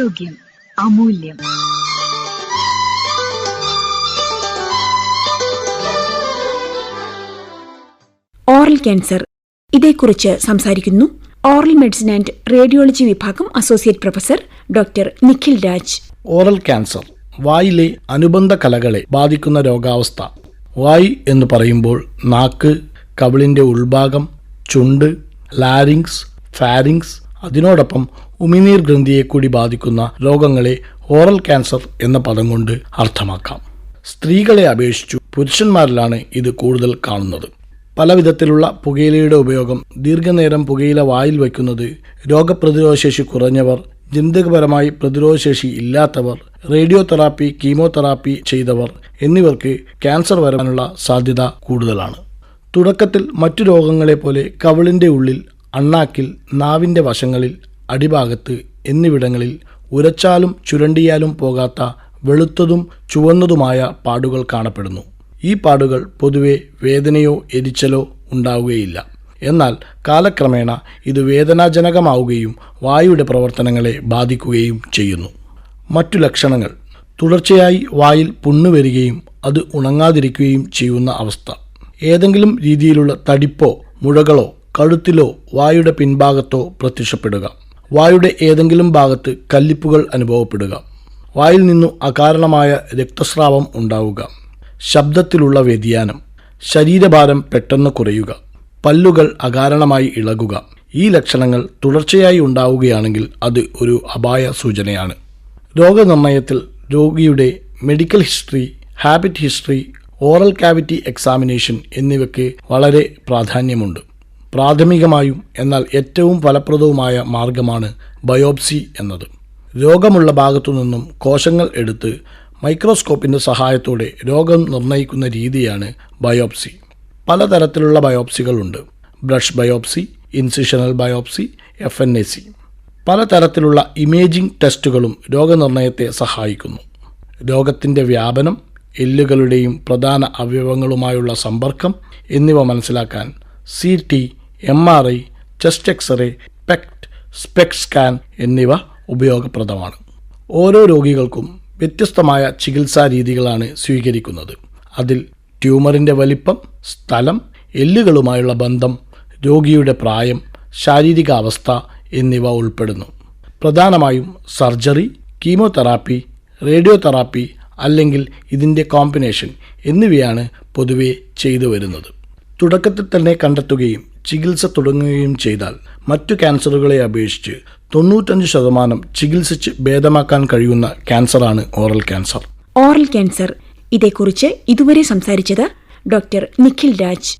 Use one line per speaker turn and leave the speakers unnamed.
ആരോഗ്യം അമൂല്യം.
Oral cancer, ഇതേക്കുറിച്ച് സംസാരിക്കുന്നു ഓറൽ മെഡിസിൻ ആൻഡ് റേഡിയോളജി വിഭാഗം associate professor doctor Nikhil Raj.
Oral cancer വായിലെ അനുബന്ധ കലകളെ ബാധിക്കുന്ന രോഗാവസ്ഥ. വായ് എന്ന് പറയുമ്പോൾ നാക്ക്, കവിളിൻ്റെ ഉൾഭാഗം, ചുണ്ട്, ലാരിങ്സ്, ഫാരിങ്സ്, അതിനോടൊപ്പം ഉമിനീർ ഗ്രന്ഥിയെ കൂടി ബാധിക്കുന്ന രോഗങ്ങളെ ഓറൽ ക്യാൻസർ എന്ന പദം കൊണ്ട് അർത്ഥമാക്കാം. സ്ത്രീകളെ അപേക്ഷിച്ചു പുരുഷന്മാരിലാണ് ഇത് കൂടുതൽ കാണുന്നത്. പലവിധത്തിലുള്ള പുകയിലയുടെ ഉപയോഗം, ദീർഘനേരം പുകയില വായിൽ വയ്ക്കുന്നത്, രോഗപ്രതിരോധശേഷി കുറഞ്ഞവർ, ജനിതകപരമായി പ്രതിരോധശേഷി ഇല്ലാത്തവർ, റേഡിയോ തെറാപ്പി, കീമോതെറാപ്പി ചെയ്തവർ എന്നിവർക്ക് ക്യാൻസർ വരാനുള്ള സാധ്യത കൂടുതലാണ്. തുടക്കത്തിൽ മറ്റു രോഗങ്ങളെപ്പോലെ കവിളിൻ്റെ ഉള്ളിൽ, അണ്ണാക്കിൽ, നാവിൻ്റെ വശങ്ങളിൽ, അടിഭാഗത്ത് എന്നിവിടങ്ങളിൽ ഉരച്ചാലും ചുരണ്ടിയാലും പോകാത്ത വെളുത്തതും ചുവന്നതുമായ പാടുകൾ കാണപ്പെടുന്നു. ഈ പാടുകൾ പൊതുവെ വേദനയോ എരിച്ചലോ ഉണ്ടാവുകയില്ല. എന്നാൽ കാലക്രമേണ ഇത് വേദനാജനകമാവുകയും വായുടെ പ്രവർത്തനങ്ങളെ ബാധിക്കുകയും ചെയ്യുന്നു. മറ്റു ലക്ഷണങ്ങൾ: തുടർച്ചയായി വായിൽ പുണ്ണ് വരികയും അത് ഉണങ്ങാതിരിക്കുകയും ചെയ്യുന്ന അവസ്ഥ. ഏതെങ്കിലും രീതിയിലുള്ള തടിപ്പോ മുഴകളോ കഴുത്തിലോ വായുടെ പിൻഭാഗത്തോ പ്രത്യക്ഷപ്പെടുക. വായുടെ ഏതെങ്കിലും ഭാഗത്ത് കല്ലിപ്പുകൾ അനുഭവപ്പെടുക. വായിൽ നിന്നു അകാരണമായ രക്തസ്രാവം ഉണ്ടാവുക. ശബ്ദത്തിലുള്ള വ്യതിയാനം. ശരീരഭാരം പെട്ടെന്ന് കുറയുക. പല്ലുകൾ അകാരണമായി ഇളകുക. ഈ ലക്ഷണങ്ങൾ തുടർച്ചയായി ഉണ്ടാവുകയാണെങ്കിൽ അത് ഒരു അപായ സൂചനയാണ്. രോഗനിർണയത്തിൽ രോഗിയുടെ medical history, habit history, oral cavity examination എന്നിവയ്ക്ക് വളരെ പ്രാധാന്യമുണ്ട്. പ്രാഥമികമായും എന്നാൽ ഏറ്റവും ഫലപ്രദവുമായ മാർഗമാണ് ബയോപ്സി എന്നത്. രോഗമുള്ള ഭാഗത്തു നിന്നും കോശങ്ങൾ എടുത്ത് മൈക്രോസ്കോപ്പിൻ്റെ സഹായത്തോടെ രോഗം നിർണ്ണയിക്കുന്ന രീതിയാണ് ബയോപ്സി. പലതരത്തിലുള്ള ബയോപ്സികളുണ്ട്. Brush biopsy, incisional biopsy, FNAC. പലതരത്തിലുള്ള ഇമേജിംഗ് ടെസ്റ്റുകളും രോഗനിർണയത്തെ സഹായിക്കുന്നു. രോഗത്തിൻ്റെ വ്യാപനം, എല്ലുകളുടെയും പ്രധാന അവയവങ്ങളുമായുള്ള സമ്പർക്കം എന്നിവ മനസ്സിലാക്കാൻ CT, MRI, chest x-ray, PET, SPECT scan എന്നിവ ഉപയോഗപ്രദമാണ്. ഓരോ രോഗികൾക്കും വ്യത്യസ്തമായ ചികിത്സാ രീതികളാണ് സ്വീകരിക്കുന്നത്. അതിൽ ട്യൂമറിൻ്റെ വലിപ്പം, സ്ഥലം, എല്ലുകളുമായുള്ള ബന്ധം, രോഗിയുടെ പ്രായം, ശാരീരികാവസ്ഥ എന്നിവ ഉൾപ്പെടുന്നു. പ്രധാനമായും സർജറി, കീമോതെറാപ്പി, റേഡിയോ തെറാപ്പി അല്ലെങ്കിൽ ഇതിൻ്റെ കോമ്പിനേഷൻ എന്നിവയാണ് പൊതുവെ ചെയ്തു വരുന്നത്. തുടക്കത്തിൽ തന്നെ കണ്ടെത്തുകയും ചികിത്സ തുടങ്ങുകയും ചെയ്താൽ മറ്റു ക്യാൻസറുകളെ അപേക്ഷിച്ച് 95% ചികിത്സിച്ച് ഭേദമാക്കാൻ കഴിയുന്ന ക്യാൻസറാണ് ഓറൽ ക്യാൻസർ.
ഓറൽ ക്യാൻസർ, ഇതേക്കുറിച്ച് ഇതുവരെ സംസാരിച്ചത് ഡോക്ടർ നിഖിൽ രാജ്.